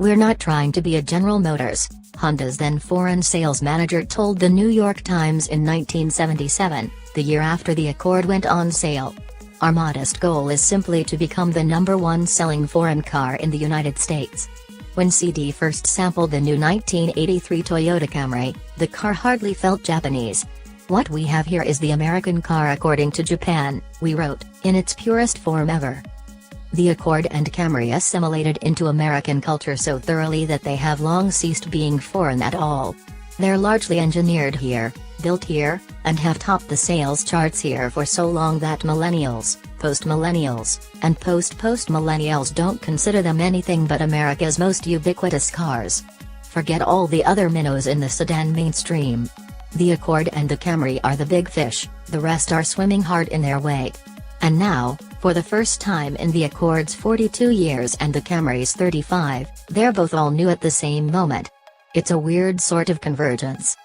"We're not trying to be a General Motors," Honda's then foreign sales manager told the New York Times in 1977, the year after the Accord went on sale. "Our modest goal is simply to become the #1 selling foreign car in the United States." When CD first sampled the new 1983 Toyota Camry, the car hardly felt Japanese. "What we have here is the American car according to Japan," we wrote, "in its purest form ever." The Accord and Camry assimilated into American culture so thoroughly that they have long ceased being foreign at all. They're largely engineered here, built here, and have topped the sales charts here for so long that millennials, post-millennials, and post-post-millennials don't consider them anything but America's most ubiquitous cars. Forget all the other minnows in the sedan mainstream. The Accord and the Camry are the big fish, the rest are swimming hard in their way. And now, for the first time in the Accord's 42 years and the Camry's 35, they're both all new at the same moment. It's a weird sort of convergence.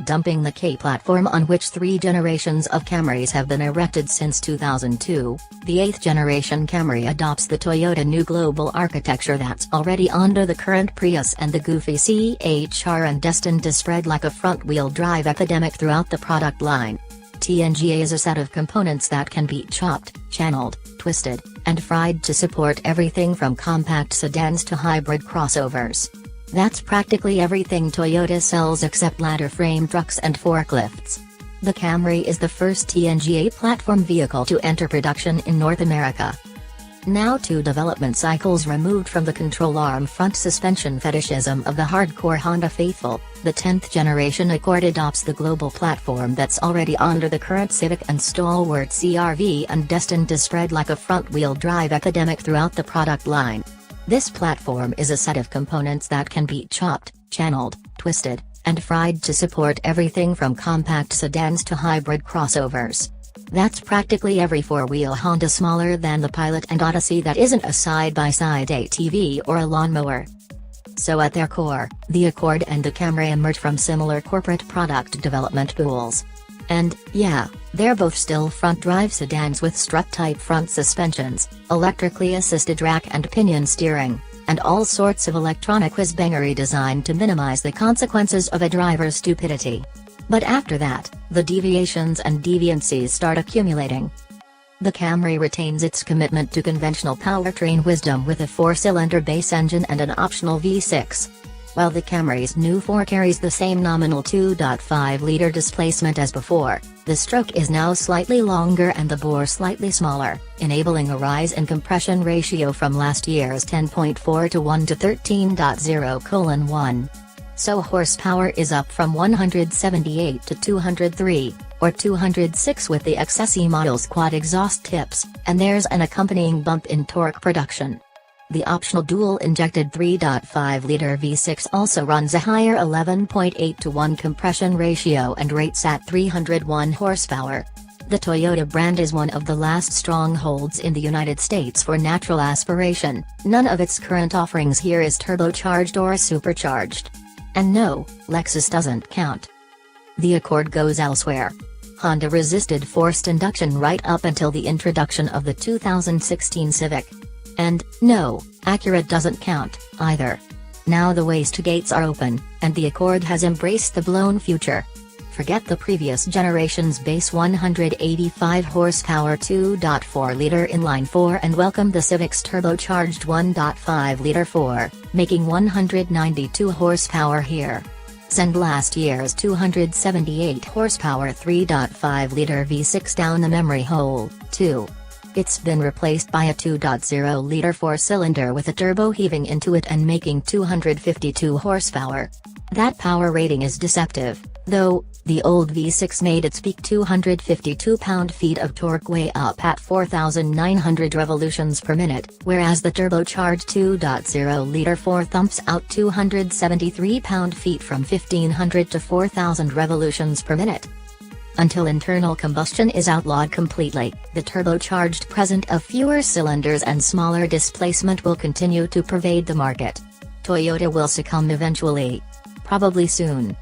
Dumping the K platform on which 3 generations of Camrys have been erected since 2002, the 8th generation Camry adopts the Toyota new global architecture that's already under the current Prius and the goofy CHR and destined to spread like a front-wheel drive epidemic throughout the product line. TNGA is a set of components that can be chopped, channeled, twisted, and fried to support everything from compact sedans to hybrid crossovers. That's practically everything Toyota sells except ladder frame trucks and forklifts. The Camry is the first TNGA platform vehicle to enter production in North America. Now 2 development cycles removed from the control arm front suspension fetishism of the hardcore Honda faithful, the 10th generation Accord adopts the global platform that's already under the current Civic and stalwart CR-V and destined to spread like a front-wheel drive epidemic throughout the product line. This platform is a set of components that can be chopped, channeled, twisted, and fried to support everything from compact sedans to hybrid crossovers. That's practically every 4-wheel Honda smaller than the Pilot and Odyssey that isn't a side-by-side ATV or a lawnmower. So at their core, the Accord and the Camry emerge from similar corporate product development pools. And, yeah, they're both still front-drive sedans with strut-type front suspensions, electrically assisted rack and pinion steering, and all sorts of electronic whiz-bangery designed to minimize the consequences of a driver's stupidity. But after that, the deviations and deviancies start accumulating. The Camry retains its commitment to conventional powertrain wisdom with a 4-cylinder base engine and an optional V6. While the Camry's new 4 carries the same nominal 2.5-liter displacement as before, the stroke is now slightly longer and the bore slightly smaller, enabling a rise in compression ratio from last year's 10.4 to 1 to 13.0:1. So horsepower is up from 178 to 203, or 206 with the XSE model's quad exhaust tips, and there's an accompanying bump in torque production. The optional dual-injected 3.5-liter V6 also runs a higher 11.8:1 compression ratio and rates at 301 horsepower. The Toyota brand is one of the last strongholds in the United States for natural aspiration. None of its current offerings here is turbocharged or supercharged. And no, Lexus doesn't count. The Accord goes elsewhere. Honda resisted forced induction right up until the introduction of the 2016 Civic. And, no, Acura doesn't count, either. Now the wastegates are open, and the Accord has embraced the blown future. Forget the previous generation's base 185 horsepower 2.4-liter inline-4 and welcome the Civic's turbocharged 1.5-liter 4, making 192 horsepower here. Send last year's 278 horsepower 3.5-liter V6 down the memory hole, too. It's been replaced by a 2.0-liter 4-cylinder with a turbo heaving into it and making 252 horsepower. That power rating is deceptive, though. The old V6 made its peak 252 pound-feet of torque way up at 4,900 revolutions per minute, whereas the turbocharged 2.0-liter 4 thumps out 273 pound-feet from 1,500 to 4,000 revolutions per minute. Until internal combustion is outlawed completely, the turbocharged present of fewer cylinders and smaller displacement will continue to pervade the market. Toyota will succumb eventually. Probably soon.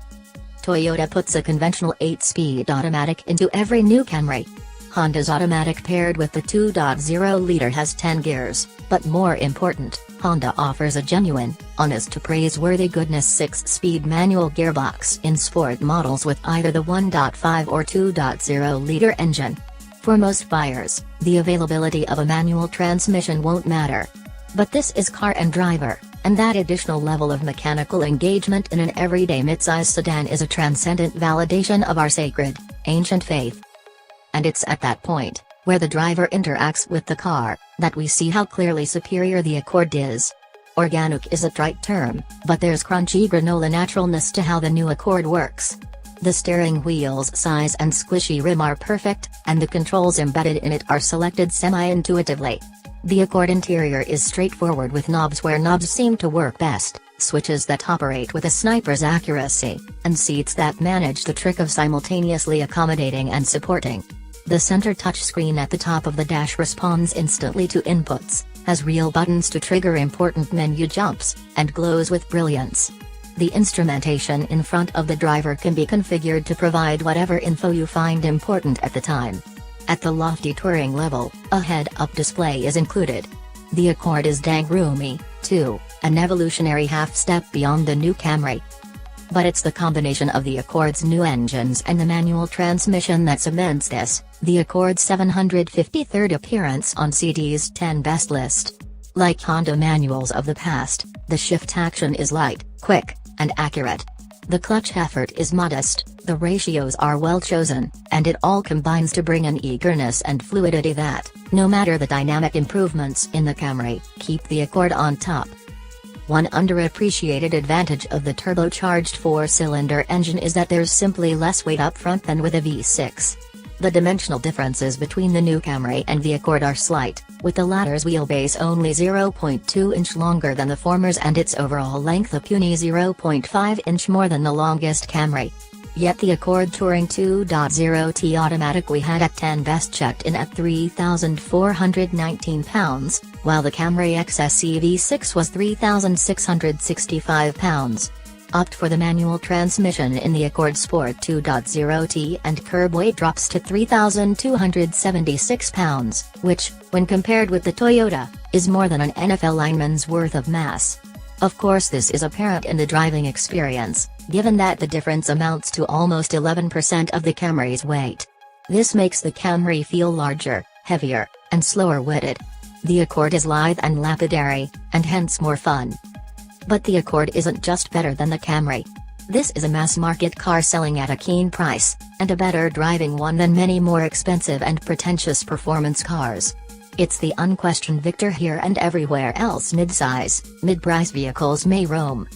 Toyota puts a conventional 8-speed automatic into every new Camry. Honda's automatic paired with the 2.0-liter has 10 gears, but more important, Honda offers a genuine, honest to praiseworthy goodness 6-speed manual gearbox in sport models with either the 1.5 or 2.0-liter engine. For most buyers, the availability of a manual transmission won't matter. But this is Car and Driver, and that additional level of mechanical engagement in an everyday midsize sedan is a transcendent validation of our sacred, ancient faith. And it's at that point, where the driver interacts with the car, that we see how clearly superior the Accord is. Organic is a trite term, but there's crunchy granola naturalness to how the new Accord works. The steering wheel's size and squishy rim are perfect, and the controls embedded in it are selected semi-intuitively. The Accord interior is straightforward with knobs where knobs seem to work best, switches that operate with a sniper's accuracy, and seats that manage the trick of simultaneously accommodating and supporting. The center touchscreen at the top of the dash responds instantly to inputs, has real buttons to trigger important menu jumps, and glows with brilliance. The instrumentation in front of the driver can be configured to provide whatever info you find important at the time. At the lofty touring level, a head-up display is included. The Accord is dang roomy, too, an evolutionary half-step beyond the new Camry. But it's the combination of the Accord's new engines and the manual transmission that cements this, the Accord's 753rd appearance on CD's 10 Best list. Like Honda manuals of the past, the shift action is light, quick, and accurate. The clutch effort is modest, the ratios are well chosen, and it all combines to bring an eagerness and fluidity that, no matter the dynamic improvements in the Camry, keep the Accord on top. One underappreciated advantage of the turbocharged 4-cylinder engine is that there's simply less weight up front than with a V6. The dimensional differences between the new Camry and the Accord are slight, with the latter's wheelbase only 0.2 inch longer than the former's and its overall length a puny 0.5 inch more than the longest Camry. Yet the Accord Touring 2.0T automatic we had at 10 Best checked in at 3,419 pounds, while the Camry XSE V6 was 3,665 pounds. Opt for the manual transmission in the Accord Sport 2.0T and curb weight drops to 3,276 pounds, which, when compared with the Toyota, is more than an NFL lineman's worth of mass. Of course this is apparent in the driving experience, given that the difference amounts to almost 11% of the Camry's weight. This makes the Camry feel larger, heavier, and slower-witted. The Accord is lithe and lapidary, and hence more fun. But the Accord isn't just better than the Camry. This is a mass-market car selling at a keen price, and a better driving one than many more expensive and pretentious performance cars. It's the unquestioned victor here and everywhere else mid-size, mid-price vehicles may roam.